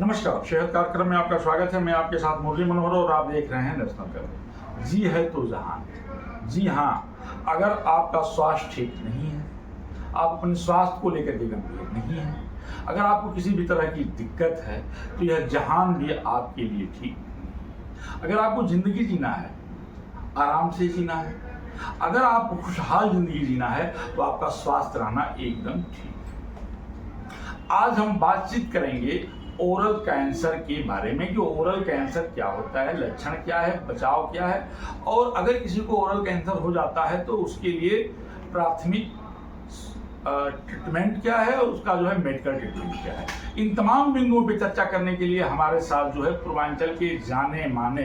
नमस्कार, सेहत कार्यक्रम में आपका स्वागत है। मैं आपके साथ मुरली मनोहर और आप देख रहे हैं नेशनल टेलीविजन। जी है तो जहान। जी हाँ, अगर आपका स्वास्थ्य ठीक नहीं है, आप अपने स्वास्थ्य को लेकर के गंभीर नहीं है, अगर आपको किसी भी तरह की दिक्कत है, तो यह जहान भी आपके लिए ठीक नहीं है। अगर आपको जिंदगी जीना है, आराम से जीना है, अगर आपको खुशहाल जिंदगी जीना है, तो आपका स्वास्थ्य रहना एकदम ठीक है। आज हम बातचीत करेंगे ओरल कैंसर के बारे में कि ओरल कैंसर क्या होता है, लक्षण क्या है, बचाव क्या है, और अगर किसी को ओरल कैंसर हो जाता है तो उसके लिए प्राथमिक ट्रीटमेंट क्या है और उसका जो है मेडिकल ट्रीटमेंट क्या है। इन तमाम बिंदुओं पर चर्चा करने के लिए हमारे साथ जो है पूर्वांचल के जाने माने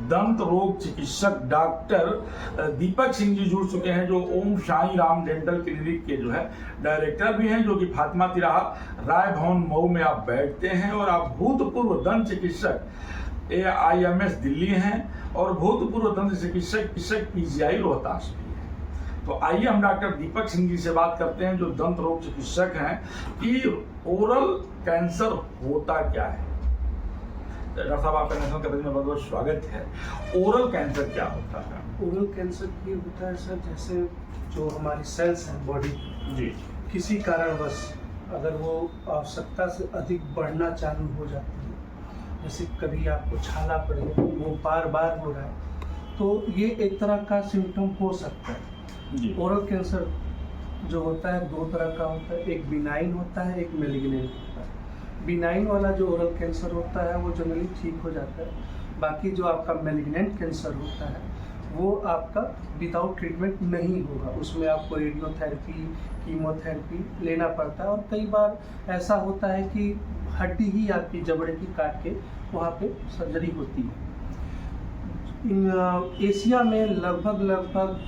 दंत रोग चिकित्सक डॉक्टर दीपक सिंह जी जुड़ चुके हैं, जो ओम साई राम डेंटल क्लिनिक के जो है डायरेक्टर भी हैं, जो कि फातिमा तिराहा राय भवन मऊ में आप बैठते हैं, और आप भूतपूर्व दंत चिकित्सक AIMS दिल्ली हैं और भूतपूर्व दंत चिकित्सक PGI रोहतास भी हैं। तो आइए हम डॉक्टर दीपक सिंह जी से बात करते हैं, जो दंत रोग चिकित्सक हैं, कि ओरल कैंसर होता क्या है। डॉक्टर साहब, आपका नेशनल टेलीविजन में बहुत बहुत स्वागत है। ओरल कैंसर क्या होता है? ओरल कैंसर ये होता है सर, जैसे जो हमारी सेल्स हैं बॉडी जी, किसी कारणवश अगर वो आवश्यकता से अधिक बढ़ना चालू हो जाती है, जैसे कभी आपको छाला पड़ गया, वो बार बार हो रहा है, तो ये एक तरह का सिम्टम हो सकता है। ओरल कैंसर जो होता है दो तरह का होता है, एक बिनाइन होता है, एक मेलिग्नेंट होता है। बिनाइन वाला जो ओरल कैंसर होता है वो जनरली ठीक हो जाता है। बाकी जो आपका मेलिग्नेंट कैंसर होता है वो आपका विदाउट ट्रीटमेंट नहीं होगा, उसमें आपको रेडियोथेरेपी, कीमोथेरेपी लेना पड़ता है, और कई बार ऐसा होता है कि हड्डी ही आपकी जबड़े की काट के वहाँ पे सर्जरी होती है। एशिया में लगभग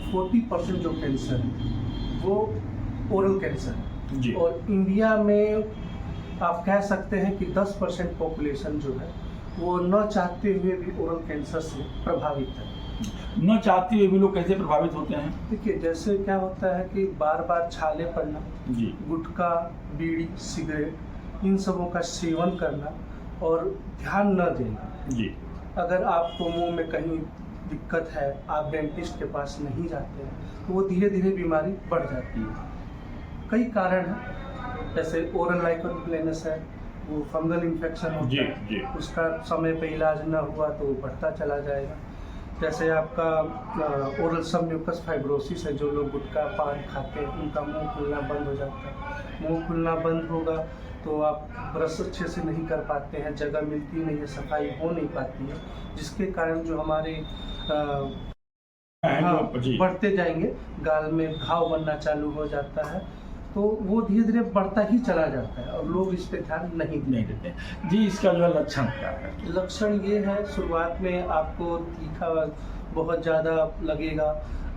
40% जो कैंसर है वो ओरल कैंसर है, और इंडिया में आप कह सकते हैं कि 10% पॉपुलेशन जो है वो न चाहते हुए भी ओरल कैंसर से प्रभावित है। न चाहते हुए भी लोग कैसे प्रभावित होते हैं? देखिए, जैसे क्या होता है कि बार बार छाले पड़ना, जी, गुटखा, बीड़ी, सिगरेट, इन सबों का सेवन करना और ध्यान न देना। जी, अगर आपको मुंह में कहीं दिक्कत है, आप डेंटिस्ट के पास नहीं जाते हैं, तो वो धीरे धीरे बीमारी बढ़ जाती है। कई कारण हैं, जैसे ओरल लाइकन प्लेनस है, वो फंगल इन्फेक्शन होता है, जी। उसका समय पे इलाज न हुआ तो वो बढ़ता चला जाएगा। जैसे आपका ओरल सबम्यूकस फाइब्रोसिस है, जो लोग गुटखा पान खाते हैं उनका मुंह खुलना बंद हो जाता है। मुंह खुलना बंद होगा तो आप ब्रश अच्छे से नहीं कर पाते हैं, जगह मिलती नहीं है, सफाई हो नहीं पाती है, जिसके कारण जो हमारे बढ़ते जाएंगे, गाल में घाव बनना चालू हो जाता है, तो वो धीरे धीरे बढ़ता ही चला जाता है और लोग इस पे ध्यान नहीं देते। जी, इसका जो लक्षण क्या है? लक्षण ये है, शुरुआत में आपको तीखा बहुत ज़्यादा लगेगा,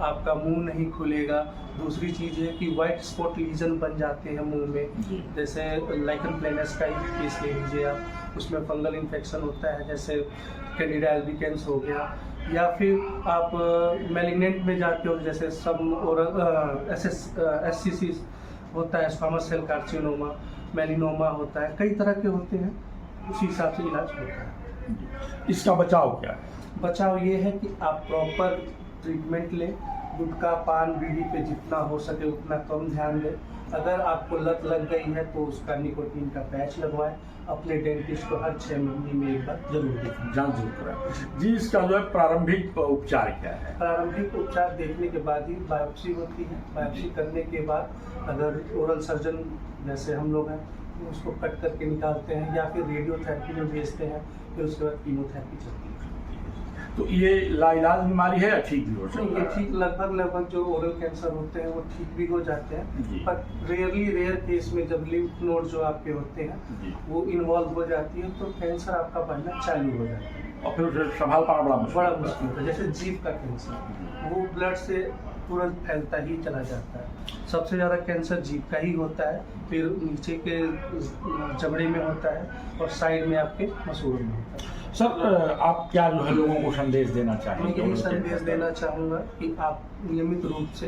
आपका मुंह नहीं खुलेगा। दूसरी चीज़ है कि वाइट स्पॉट लीजन बन जाते हैं मुंह में, जैसे लाइकन प्लेनस का ही केस ले लीजिए आप, उसमें फंगल इन्फेक्शन होता है, जैसे कैंडिडा एल्बिकेंस हो गया, या फिर आप मेलिग्नेंट में जाते हो, जैसे सब ओरल SCC होता है, स्क्वामस सेल कार्सिनोमा, मेलिनोमा होता है, कई तरह के होते हैं, उसी हिसाब से इलाज होता है। इसका बचाव क्या है? बचाव ये है कि आप प्रॉपर ट्रीटमेंट लें, गुटखा पान बीड़ी पे जितना हो सके उतना कम ध्यान दें। अगर आपको लत लग गई है तो उसका निकोटीन का पैच लगवाएं। अपने डेंटिस्ट को हर 6 महीने में एक बार जरूर देखें, जांच जरूर कराएं। जी, इसका जो है प्रारंभिक उपचार क्या है? प्रारंभिक उपचार देखने के बाद ही बायोप्सी होती है। बायोप्सी करने के बाद अगर ओरल सर्जन जैसे हम लोग हैं उसको कट करके निकालते हैं, या फिर रेडियोथेरेपी में भेजते हैं, फिर उसके बाद कीमोथेरेपी चलती है। तो ये लाइलाज बीमारी है या ठीक भी हो सकता है? ये ठीक लगभग जो ओरल कैंसर होते हैं वो ठीक भी हो जाते हैं, पर रेयर केस में जब लिम्फ नोड जो आपके होते हैं वो इन्वॉल्व हो जाती है, तो कैंसर आपका बढ़ना चालू हो जाता है और फिर संभाल पाना बड़ा मुश्किल होता है। जैसे जीभ का कैंसर, वो ब्लड से तुरंत फैलता ही चला जाता है। सबसे ज़्यादा कैंसर जीभ का ही होता है, फिर नीचे के जबड़े में होता है, और साइड में आपके मसूड़ों में होता है। सर, आप क्या जो है लोगों को संदेश देना चाहेंगे? मैं यही संदेश देना चाहूँगा कि आप नियमित रूप से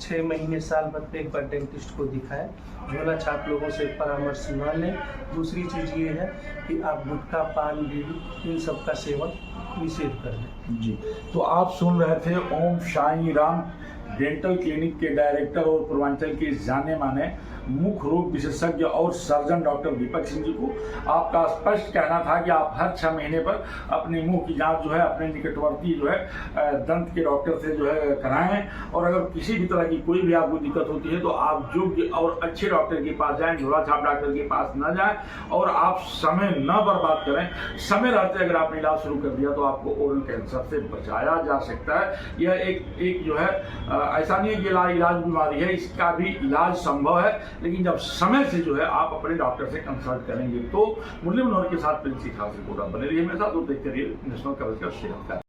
6 महीने साल भर पे एक बार डेंटिस्ट को दिखाएं। झोला छाप लोगों से परामर्श न लें। दूसरी चीज़ ये है कि आप गुटखा, पान, बीड़ी इन सब का सेवन निषेध कर दें। जी, तो आप सुन रहे थे ओम साई राम डेंटल क्लिनिक के डायरेक्टर और पूर्वांचल के जाने माने मुख रोग विशेषज्ञ और सर्जन डॉक्टर दीपक सिंह जी को। आपका स्पष्ट कहना था कि आप हर 6 महीने पर अपने मुंह की जांच जो है अपने निकटवर्ती जो है दंत के डॉक्टर से जो है कराएं, और अगर किसी भी तरह की कोई भी आपको दिक्कत होती है तो आप योग्य और अच्छे डॉक्टर के पास जाएं, झोला छाप डॉक्टर के पास न जाएं, और आप समय न बर्बाद करें। समय रहते अगर आपने इलाज शुरू कर दिया तो आपको ओरल कैंसर से बचाया जा सकता है। यह एक जो है ऐसा नहीं है कि इलाज बीमारी है, इसका भी इलाज संभव है, लेकिन जब समय से जो है आप अपने डॉक्टर से कंसल्ट करेंगे तो। मुरली मनोहर के साथ प्रिंस खास रिपोर्टर बने रहिए मेरे साथ और देखते रहिए नेशनल कवरेज का शेयर।